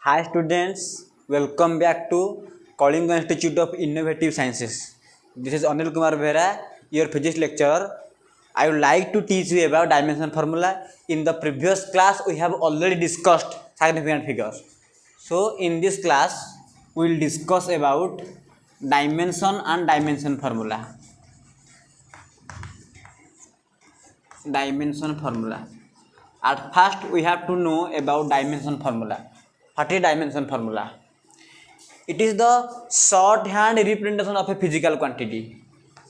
Hi students, welcome back to Kalinga Institute of Innovative Sciences. This is Anil Kumar Behra, your physics lecturer. I would like to teach you about dimension formula. In the previous class, we have already discussed significant figures. So in this class, we will discuss about dimension and dimension formula. Dimension formula. At first, we have to know about dimension formula. What is dimension formula? It is the shorthand representation of a physical quantity.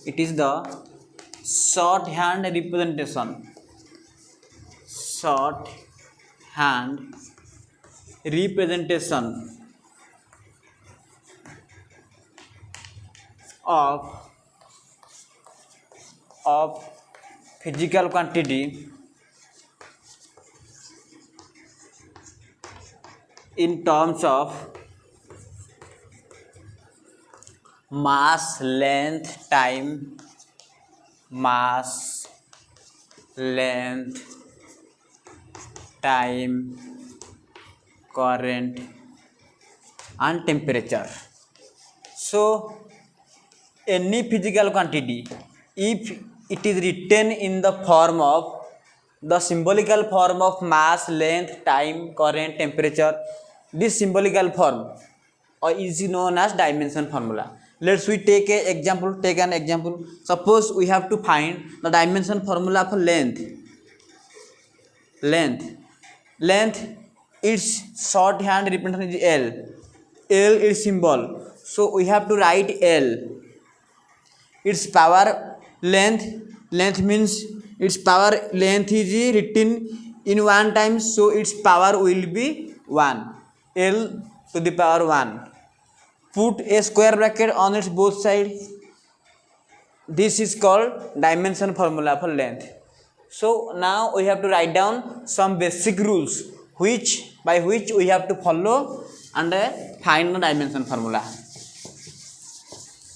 It is the shorthand representation. Shorthand representation of physical quantity in terms of mass, length, time, mass, length, time, current, and temperature. So, any physical quantity, if it is written in the form of the symbolical form of mass, length, time, current, temperature, this symbolical form is known as dimension formula. Let's we take an example. Suppose we have to find the dimension formula for length. Length its shorthand representation is L. L is symbol. So we have to write L. Its power length means its power length is written in 1 time, so its power will be 1. L to the power 1. Put a square bracket on its both sides. This is called dimension formula for length. So now we have to write down some basic rules by which we have to follow and find the dimension formula.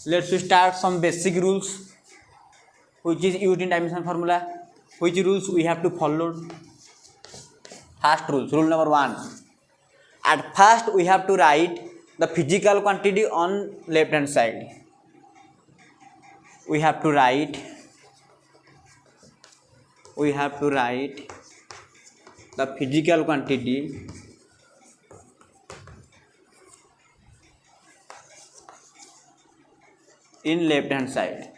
Let's start some basic rules which is used in dimension formula. Which rules we have to follow? First rule number 1. At first we have to write the physical quantity on left hand side. We have to write the physical quantity in left hand side.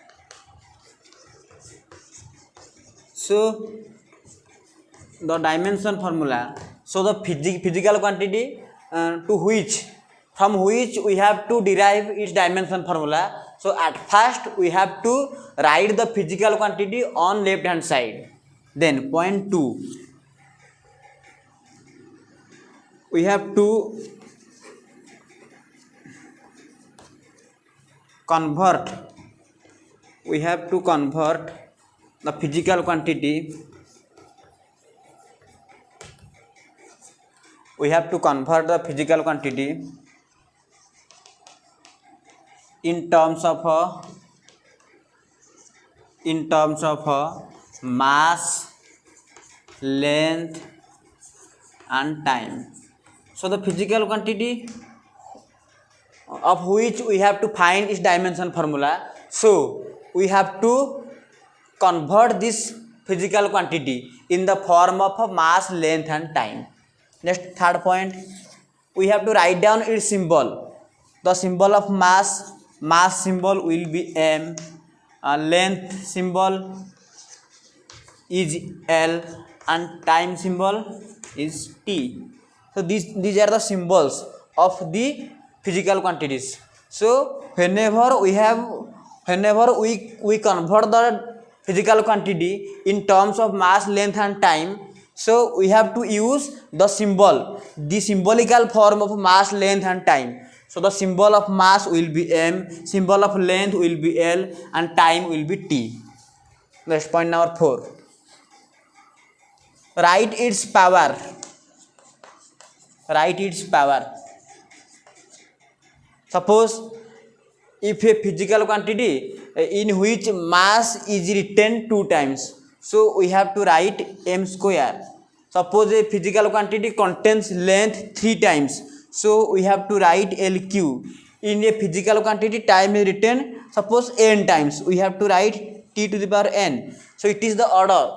So the dimension formula, so the physical quantity from which we have to derive its dimension formula. So at first we have to write the physical quantity on left hand side. Then point 2, we have to convert the physical quantity in terms of mass, length, and time. So the physical quantity of which we have to find its dimension formula. So we have to convert this physical quantity in the form of mass, length, and time. Next, third point, we have to write down its symbol. The symbol of mass symbol will be M, length symbol is L, and time symbol is T. So these are the symbols of the physical quantities. So whenever we convert the physical quantity in terms of mass, length, and time, so we have to use the symbolical form of mass, length, and time. So the symbol of mass will be M, symbol of length will be L, and time will be T. Next, point number 4. Write its power. Suppose if a physical quantity in which mass is written 2 times, so we have to write M square. Suppose a physical quantity contains length 3 times, So we have to write LQ. In a physical quantity, time is written, suppose n times. We have to write t to the power n. So it is the order.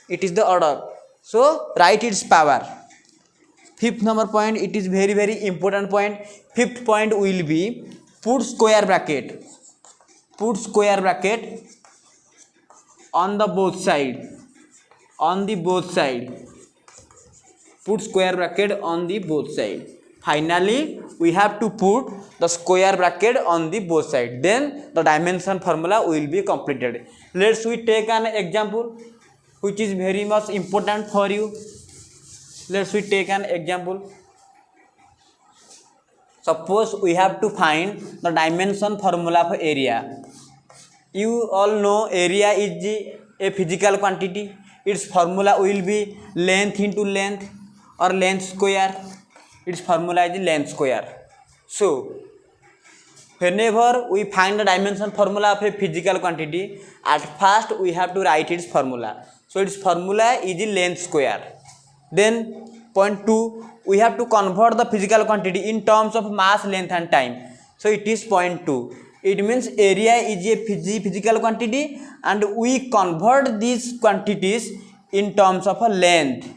It is the order. So write its power. Fifth number point, it is very very important point. Fifth point will be put square bracket. Put square bracket on the both side. On the both side. Put square bracket on the both side. Finally, we have to put the square bracket on the both side. Then the dimension formula will be completed. Let's we take an example which is very much important for you. Let's we take an example. Suppose we have to find the dimension formula for area. You all know area is a physical quantity. Its formula will be length into length or length square. Its formula is length square. So whenever we find the dimension formula of a physical quantity, at first we have to write its formula. So its formula is length square. Then point 2, we have to convert the physical quantity in terms of mass, length and time. So it is point 2. It means area is a physical quantity and we convert these quantities in terms of a length.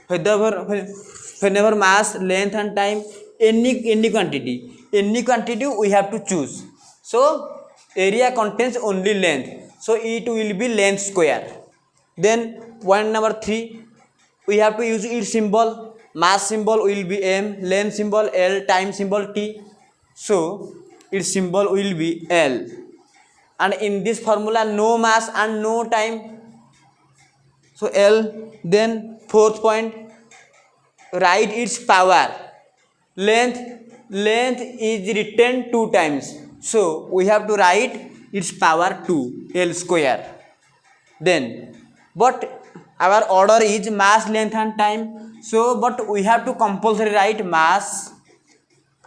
Whenever mass, length and time, any quantity we have to choose. So area contains only length, so it will be length square. Then point number 3, we have to use its symbol. Mass symbol will be m, length symbol l, time symbol t. So its symbol will be L. And in this formula no mass and no time. So L. Then fourth point, write its power. Length is written 2 times. So we have to write its power 2, L square. Then but our order is mass, length and time. So but we have to compulsory write mass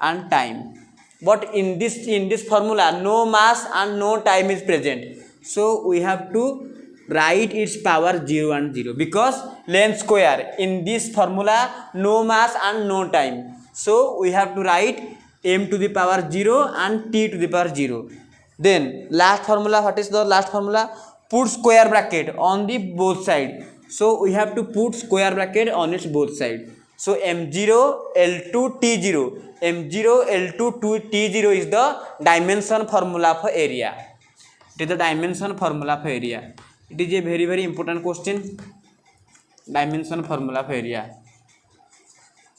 and time. But in this formula no mass and no time is present. So we have to write its power 0 and 0 because length square. In this formula no mass and no time. So we have to write m to the power 0 and t to the power 0. Then last formula, what is the last formula? Put square bracket on the both side. So we have to put square bracket on its both side. So m0 L2 T0. M0 L2 T0 is the dimension formula for area. It is the dimension formula for area. It is a very very important question. Dimension formula for area.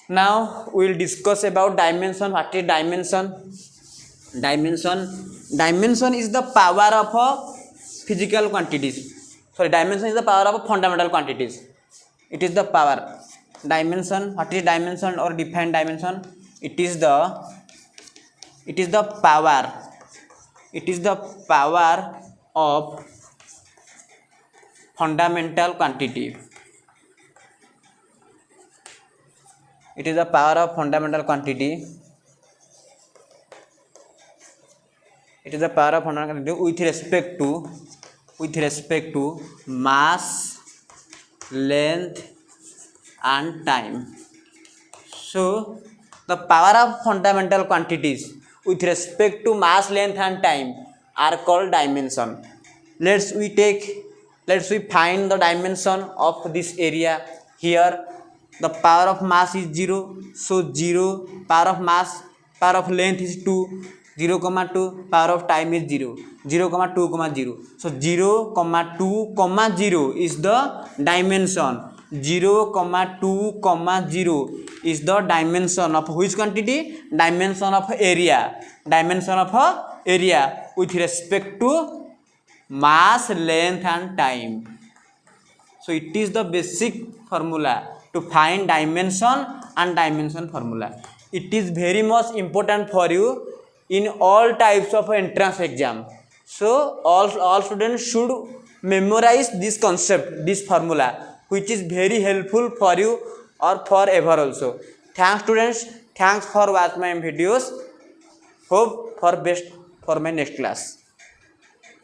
Now we will discuss about dimension. What is dimension? Dimension is the power of physical quantities. Sorry, dimension is the power of fundamental quantities. It is the power. Dimension. What is dimension or defined dimension? It is the power. It is the power of fundamental quantity. It is the power of fundamental quantity. It is the power of fundamental quantity with respect to mass, length and time. So the power of fundamental quantities with respect to mass, length and time are called dimension. Let's we find the dimension of this area. Here the power of mass is 0, so 0. Power of mass, power of length is 2, 0, 2. Power of time is 0, 0, 2, 0. So 0, 2, 0 is the dimension. 0, 2, 0 is the dimension of which quantity? Dimension of area. Dimension of area with respect to mass, length and time. So it is the basic formula to find dimension and dimension formula. It is very much important for you in all types of entrance exam. So all students should memorize this concept, this formula, which is very helpful for you or forever also. Thanks students. Thanks for watching my videos. Hope for best for my next class.